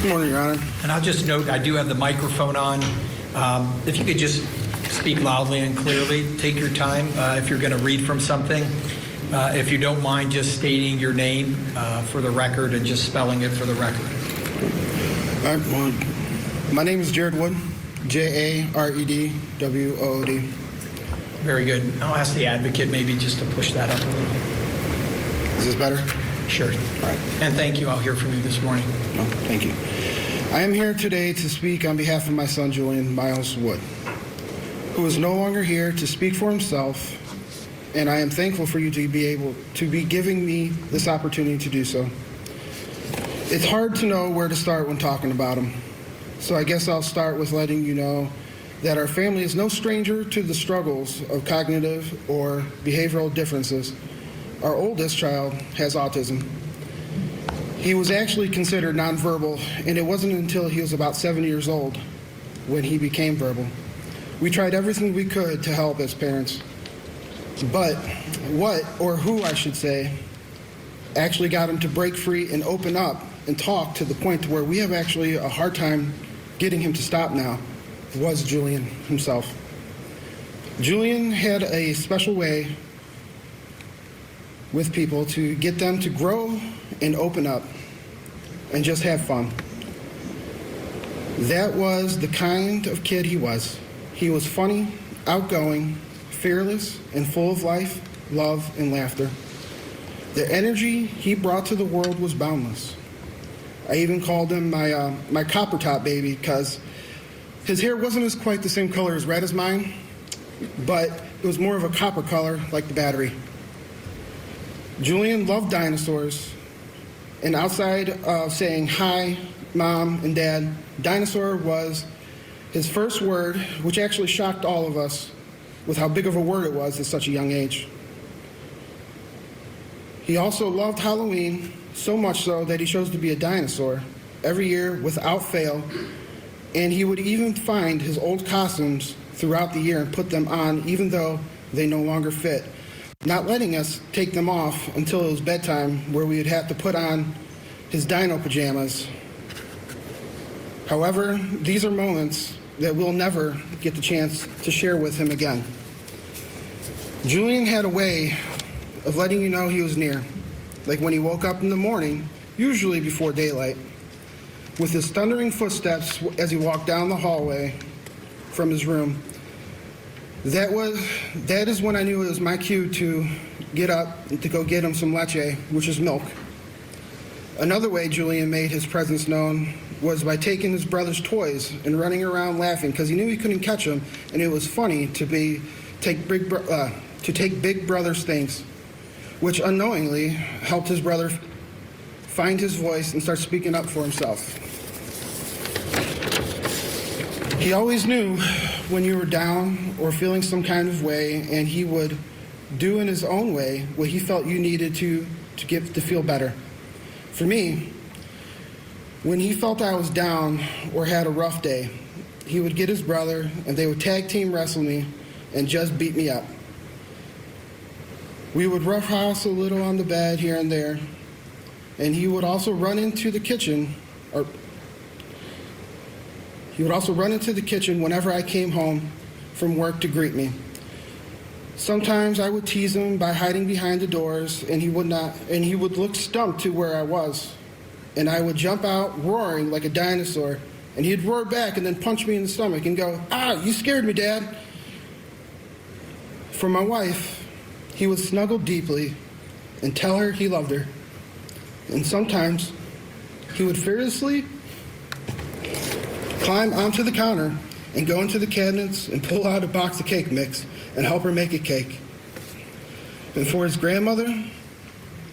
Good morning, Your Honor. And I'll just note, I do have the microphone on. If you could just speak loudly and clearly, take your time if you're going to read from something. If you don't mind just stating your name for the record and just spelling it for the record. All right, well, my name is Jared Wood, Jaredwood. Very good. I'll ask the advocate maybe just to push that up a little bit. Is this better? Sure. All right. And thank you. I'll hear from you this morning. No, thank you. I am here today to speak on behalf of my son, Julian Miles Wood, who is no longer here to speak for himself, and I am thankful for you to be giving me this opportunity to do so. It's hard to know where to start when talking about him, so I guess I'll start with letting you know that our family is no stranger to the struggles of cognitive or behavioral differences. Our oldest child has autism. He was actually considered nonverbal, and it wasn't until he was about 7 years old when he became verbal. We tried everything we could to help as parents, but who I should say, actually got him to break free and open up and talk to the point to where we have actually a hard time getting him to stop now, was Julian himself. Julian had a special way with people to get them to grow and open up and just have fun. That was the kind of kid he was. He was funny, outgoing, fearless, and full of life, love, and laughter. The energy he brought to the world was boundless. I even called him my copper top baby because his hair wasn't as quite the same color as red as mine, but it was more of a copper color like the battery. Julian loved dinosaurs, and outside of saying hi, Mom and Dad, dinosaur was his first word, which actually shocked all of us with how big of a word it was at such a young age. He also loved Halloween, so much so that he chose to be a dinosaur every year without fail, and he would even find his old costumes throughout the year and put them on even though they no longer fit, not letting us take them off until it was bedtime, where we would have to put on his dino pajamas. However, these are moments that we'll never get the chance to share with him again. Julian had a way of letting you know he was near, like when he woke up in the morning, usually before daylight, with his thundering footsteps as he walked down the hallway from his room. That is when I knew it was my cue to get up and to go get him some leche, which is milk. Another way Julian made his presence known was by taking his brother's toys and running around laughing because he knew he couldn't catch them, and it was funny to take big brother's things, which unknowingly helped his brother find his voice and start speaking up for himself. He always knew when you were down or feeling some kind of way, and he would do in his own way what he felt you needed to feel better. For me, when he felt I was down or had a rough day, he would get his brother and they would tag team wrestle me and just beat me up. We would roughhouse a little on the bed here and there, and he would also run into the kitchen whenever I came home from work to greet me. Sometimes I would tease him by hiding behind the doors, and he would look stumped to where I was. And I would jump out roaring like a dinosaur, and he'd roar back and then punch me in the stomach and go, "Ah, you scared me, Dad." For my wife, he would snuggle deeply and tell her he loved her. And sometimes he would fearlessly climb onto the counter and go into the cabinets and pull out a box of cake mix and help her make a cake. And for his grandmother,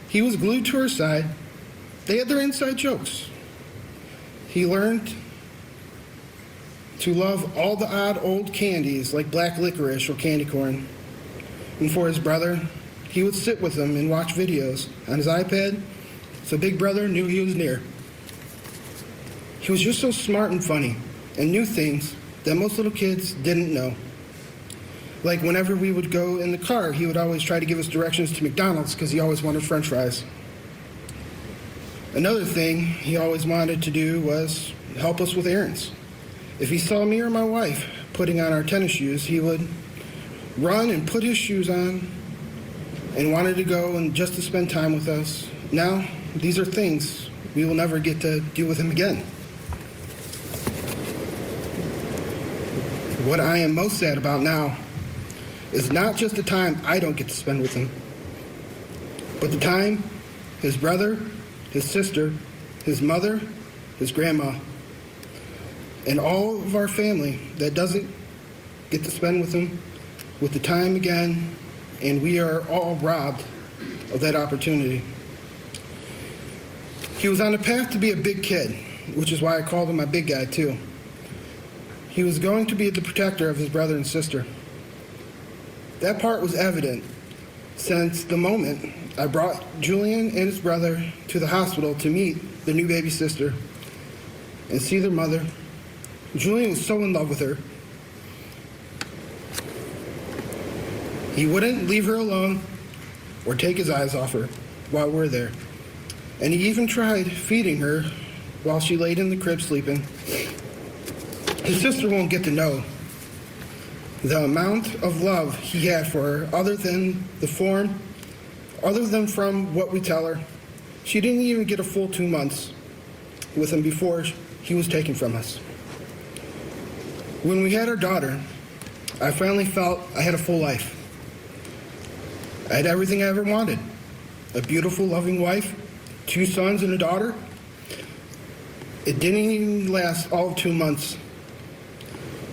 he was glued to her side. They had their inside jokes. He learned to love all the odd old candies like black licorice or candy corn. And for his brother, he would sit with him and watch videos on his iPad so Big Brother knew he was near. He was just so smart and funny and knew things that most little kids didn't know. Like whenever we would go in the car, he would always try to give us directions to McDonald's because he always wanted French fries. Another thing he always wanted to do was help us with errands. If he saw me or my wife putting on our tennis shoes, he would run and put his shoes on and wanted to go and just to spend time with us. Now, these are things we will never get to do with him again. What I am most sad about now is not just the time I don't get to spend with him, but the time his brother, his sister, his mother, his grandma, and all of our family that doesn't get to spend with him with the time again, and we are all robbed of that opportunity. He was on the path to be a big kid, which is why I called him my big guy too. He was going to be the protector of his brother and sister. That part was evident since the moment I brought Julian and his brother to the hospital to meet the new baby sister and see their mother. Julian was so in love with her. He wouldn't leave her alone or take his eyes off her while we're there. And he even tried feeding her while she laid in the crib sleeping. His sister won't get to know the amount of love he had for her other than from what we tell her. She didn't even get a full 2 months with him before he was taken from us. When we had our daughter, I finally felt I had a full life. I had everything I ever wanted. A beautiful, loving wife, 2 sons and a daughter. It didn't even last all of 2 months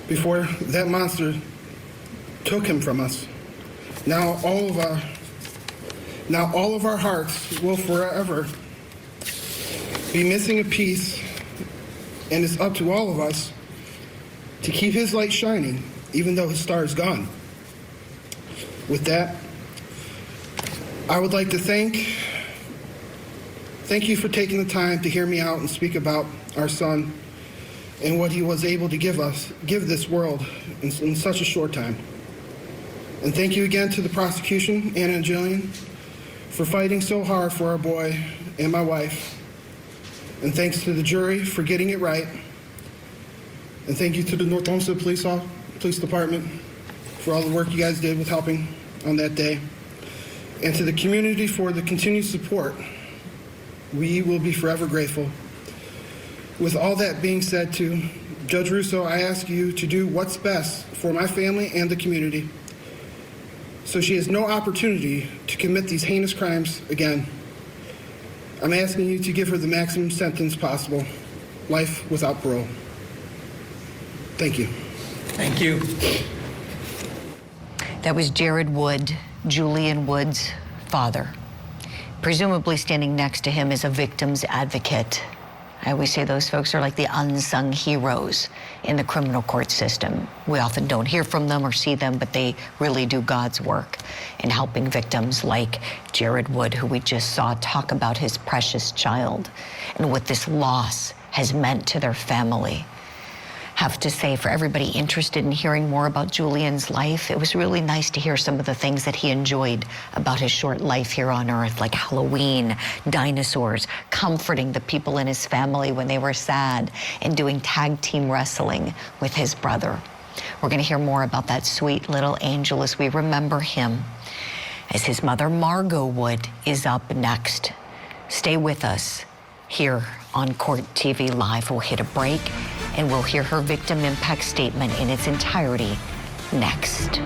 before that monster took him from us. Now all of our hearts will forever be missing a piece, and it's up to all of us to keep his light shining, even though his star is gone. With that, I would like to thank you for taking the time to hear me out and speak about our son and what he was able to give this world in such a short time. And thank you again to the prosecution, Anna and Julian, for fighting so hard for our boy and my wife. And thanks to the jury for getting it right. And thank you to the North Homestead Police Department for all the work you guys did with helping on that day. And to the community for the continued support. We will be forever grateful. With all that being said, to Judge Russo, I ask you to do what's best for my family and the community, so she has no opportunity to commit these heinous crimes again. I'm asking you to give her the maximum sentence possible, life without parole. Thank you. Thank you. That was Jared Wood, Julian Wood's father. Presumably standing next to him is a victim's advocate. I always say those folks are like the unsung heroes in the criminal court system. We often don't hear from them or see them, but they really do God's work in helping victims like Jared Wood, who we just saw talk about his precious child and what this loss has meant to their family. Have to say, for everybody interested in hearing more about Julian's life, it was really nice to hear some of the things that he enjoyed about his short life here on earth, like Halloween, dinosaurs, comforting the people in his family when they were sad, and doing tag team wrestling with his brother. We're going to hear more about that sweet little angel as we remember him, as his mother, Margot Wood, is up next. Stay with us here on Court TV Live. We'll hit a break, and we'll hear her victim impact statement in its entirety next.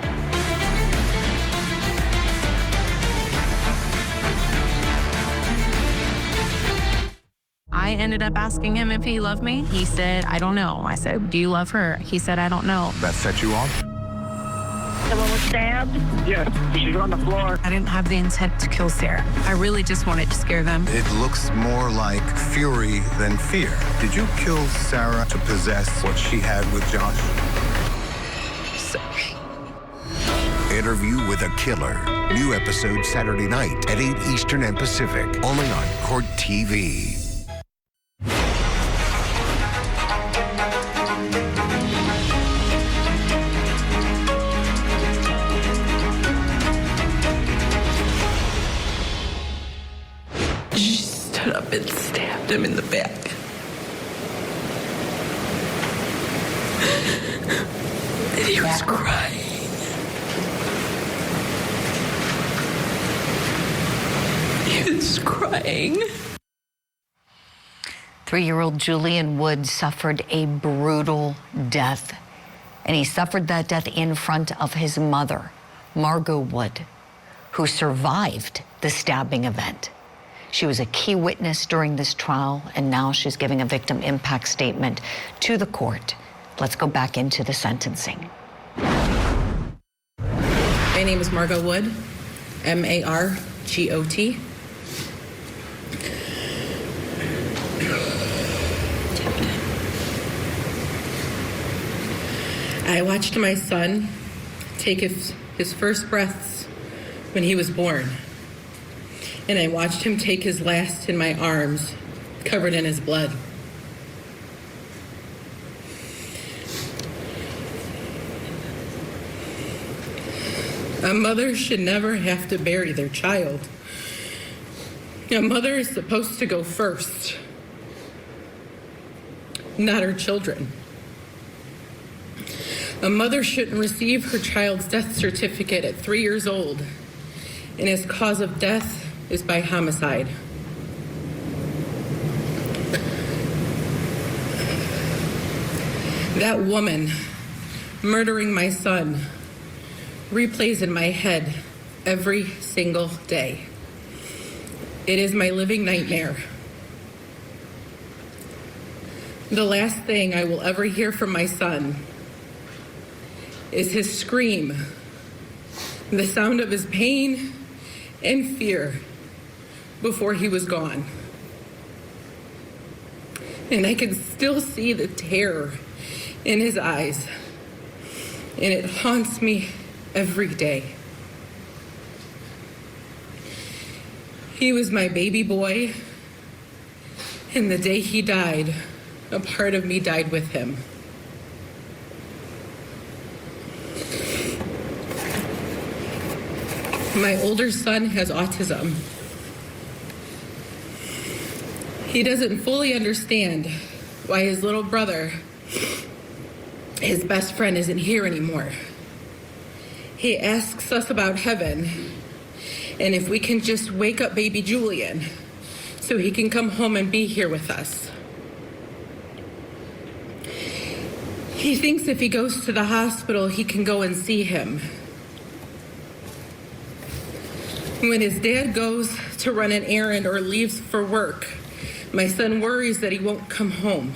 I ended up asking him if he loved me. He said, I don't know. I said, do you love her? He said, I don't know. That set you off? Someone was stabbed? Yes, she's on the floor. I didn't have the intent to kill Sarah. I really just wanted to scare them. It looks more like fury than fear. Did you kill Sarah to possess what she had with Josh? Sorry. Interview with a Killer. New episode Saturday night at 8 Eastern and Pacific. Only on Court TV. She stood up and stabbed him in the back. And he was crying. He was crying. 3-year-old Julian Wood suffered a brutal death, and he suffered that death in front of his mother, Margot Wood, who survived the stabbing event. She was a key witness during this trial, and now she's giving a victim impact statement to the court. Let's go back into the sentencing. My name is Margot Wood, M-A-R-G-O-T. I watched my son take his first breaths when he was born. And I watched him take his last in my arms, covered in his blood. A mother should never have to bury their child. A mother is supposed to go first, not her children. A mother shouldn't receive her child's death certificate at 3 years old, and his cause of death is by homicide. That woman murdering my son replays in my head every single day. It is my living nightmare. The last thing I will ever hear from my son is his scream, the sound of his pain and fear before he was gone. And I can still see the terror in his eyes, and it haunts me every day. He was my baby boy, and the day he died, a part of me died with him. My older son has autism. He doesn't fully understand why his little brother, his best friend, isn't here anymore. He asks us about heaven and if we can just wake up baby Julian so he can come home and be here with us. He thinks if he goes to the hospital, he can go and see him. When his dad goes to run an errand or leaves for work, my son worries that he won't come home.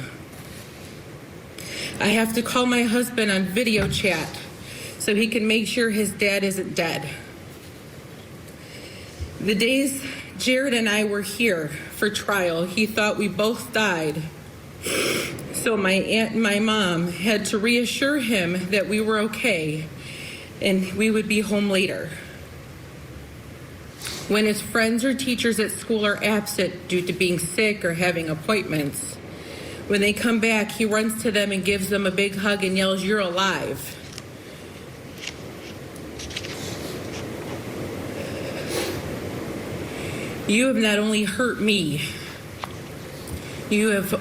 I have to call my husband on video chat so he can make sure his dad isn't dead. The days Jared and I were here for trial, he thought we both died. So my aunt and my mom had to reassure him that we were okay and we would be home later. When his friends or teachers at school are absent due to being sick or having appointments, when they come back, he runs to them and gives them a big hug and yells, "You're alive." You have not only hurt me, you have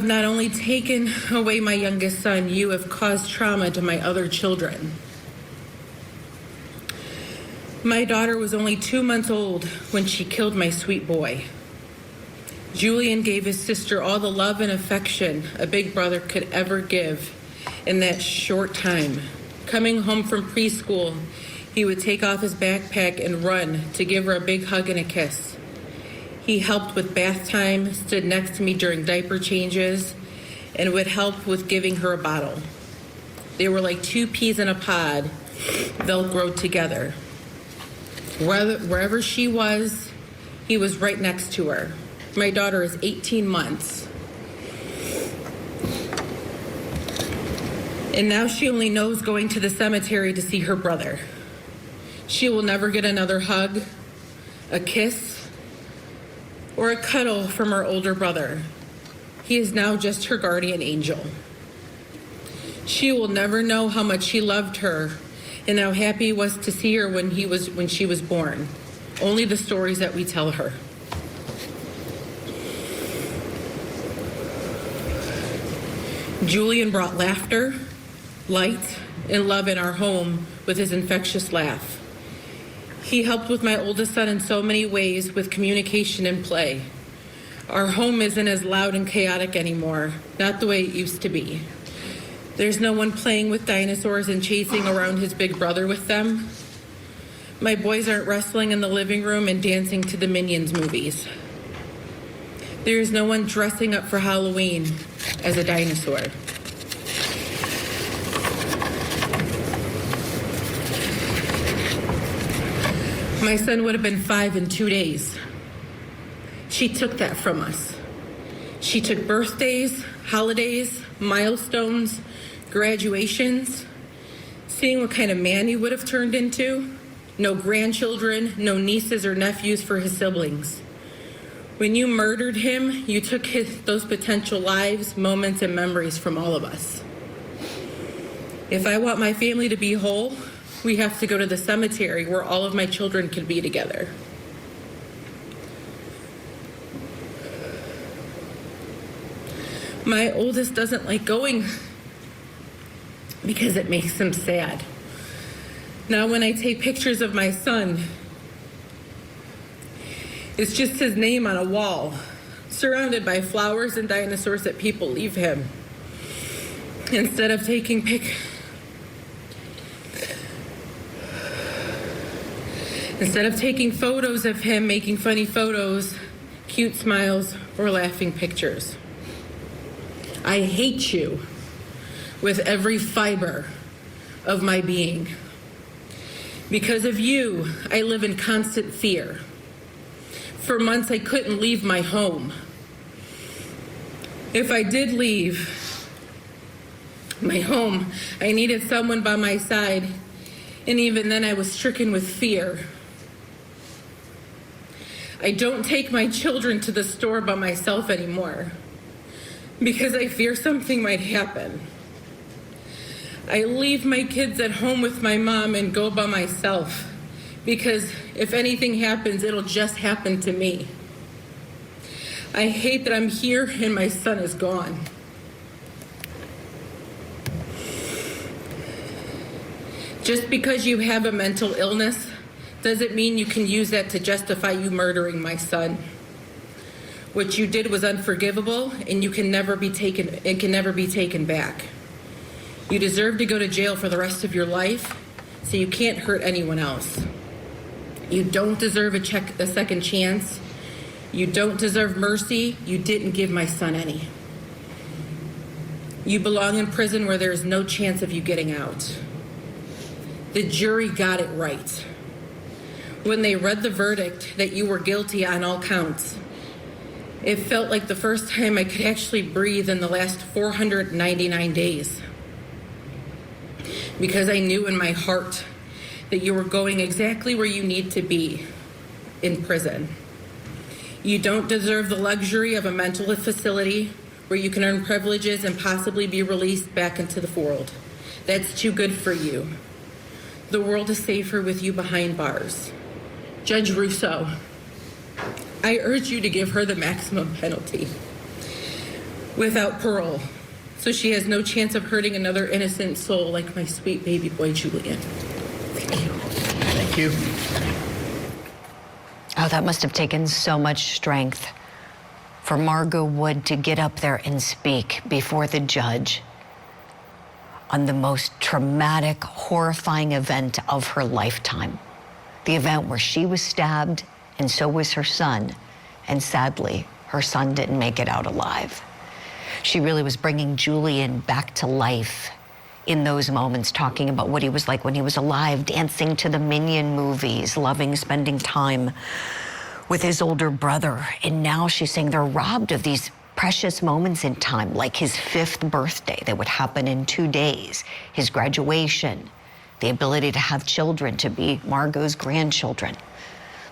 not only taken away my youngest son, you have caused trauma to my other children. My daughter was only 2 months old when she killed my sweet boy. Julian gave his sister all the love and affection a big brother could ever give in that short time. Coming home from preschool, he would take off his backpack and run to give her a big hug and a kiss. He helped with bath time, stood next to me during diaper changes, and would help with giving her a bottle. They were like two peas in a pod, Velcroed together. Wherever she was, he was right next to her. My daughter is 18 months. And now she only knows going to the cemetery to see her brother. She will never get another hug, a kiss, or a cuddle from her older brother. He is now just her guardian angel. She will never know how much he loved her and how happy he was to see her when she was born. Only the stories that we tell her. Julian brought laughter, light, and love in our home with his infectious laugh. He helped with my oldest son in so many ways with communication and play. Our home isn't as loud and chaotic anymore, not the way it used to be. There's no one playing with dinosaurs and chasing around his big brother with them. My boys aren't wrestling in the living room and dancing to the Minions movies. There is no one dressing up for Halloween as a dinosaur. My son would have been 5 in 2 days. She took that from us. She took birthdays, holidays, milestones, graduations, seeing what kind of man he would have turned into. No grandchildren, no nieces or nephews for his siblings. When you murdered him, you took those potential lives, moments, and memories from all of us. If I want my family to be whole, we have to go to the cemetery where all of my children can be together. My oldest doesn't like going because it makes him sad. Now when I take pictures of my son, it's just his name on a wall, surrounded by flowers and dinosaurs that people leave him. Instead of taking photos of him making funny photos, cute smiles, or laughing pictures. I hate you with every fiber of my being. Because of you, I live in constant fear. For months, I couldn't leave my home. If I did leave my home, I needed someone by my side, and even then I was stricken with fear. I don't take my children to the store by myself anymore because I fear something might happen. I leave my kids at home with my mom and go by myself because if anything happens, it'll just happen to me. I hate that I'm here and my son is gone. Just because you have a mental illness doesn't mean you can use that to justify you murdering my son. What you did was unforgivable, and it can never be taken back. You deserve to go to jail for the rest of your life, so you can't hurt anyone else. You don't deserve a second chance. You don't deserve mercy. You didn't give my son any. You belong in prison where there is no chance of you getting out. The jury got it right when they read the verdict that you were guilty on all counts. It felt like the first time I could actually breathe in the last 499 days. Because I knew in my heart that you were going exactly where you need to be, in prison. You don't deserve the luxury of a mental facility where you can earn privileges and possibly be released back into the world. That's too good for you. The world is safer with you behind bars. Judge Russo, I urge you to give her the maximum penalty without parole, so she has no chance of hurting another innocent soul like my sweet baby boy, Julian. Thank you. Thank you. Oh, that must have taken so much strength for Margot Wood to get up there and speak before the judge on the most traumatic, horrifying event of her lifetime. The event where she was stabbed and so was her son. And sadly, her son didn't make it out alive. She really was bringing Julian back to life in those moments, talking about what he was like when he was alive, dancing to the Minion movies, loving spending time with his older brother. And now she's saying they're robbed of these precious moments in time, like his 5th birthday that would happen in 2 days, his graduation, the ability to have children, to be Margot's grandchildren.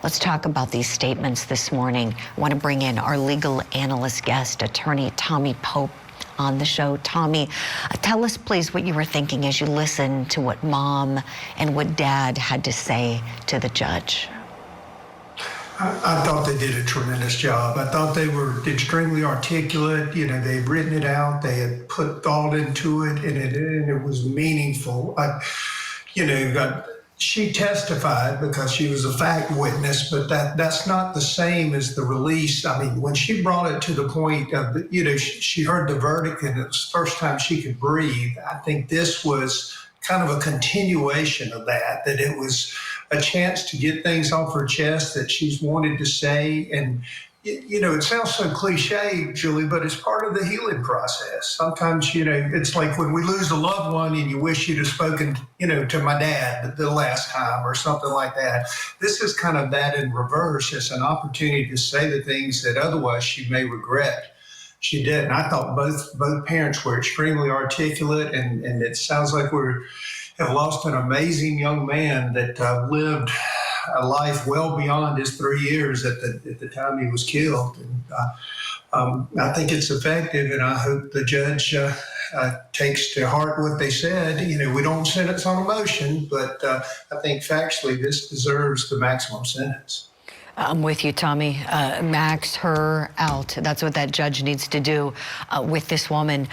Let's talk about these statements this morning. I want to bring in our legal analyst guest, attorney Tommy Pope. on the show. Tommy, tell us, please, what you were thinking as you listened to what Mom and what Dad had to say to the judge. I thought they did a tremendous job. I thought they were extremely articulate. You know, they'd written it out, they had put thought into it, and it was meaningful. She testified because she was a fact witness, but that's not the same as the release. I mean, when she brought it to the point of, she heard the verdict and it was the first time she could breathe. I think this was kind of a continuation of that it was a chance to get things off her chest that she's wanted to say. And, it sounds so cliche, Julie, but it's part of the healing process. Sometimes, it's like when we lose a loved one and you wish you'd have spoken, to my dad the last time or something like that. This is kind of that in reverse. It's an opportunity to say the things that otherwise she may regret. She did. And I thought both parents were extremely articulate, and it sounds like we have lost an amazing young man that lived a life well beyond his 3 years at the time he was killed. And I think it's effective, and I hope the judge takes to heart what they said. We don't sentence on emotion, but I think factually this deserves the maximum sentence. I'm with you, Tommy. Max her out. That's what that judge needs to do with this woman.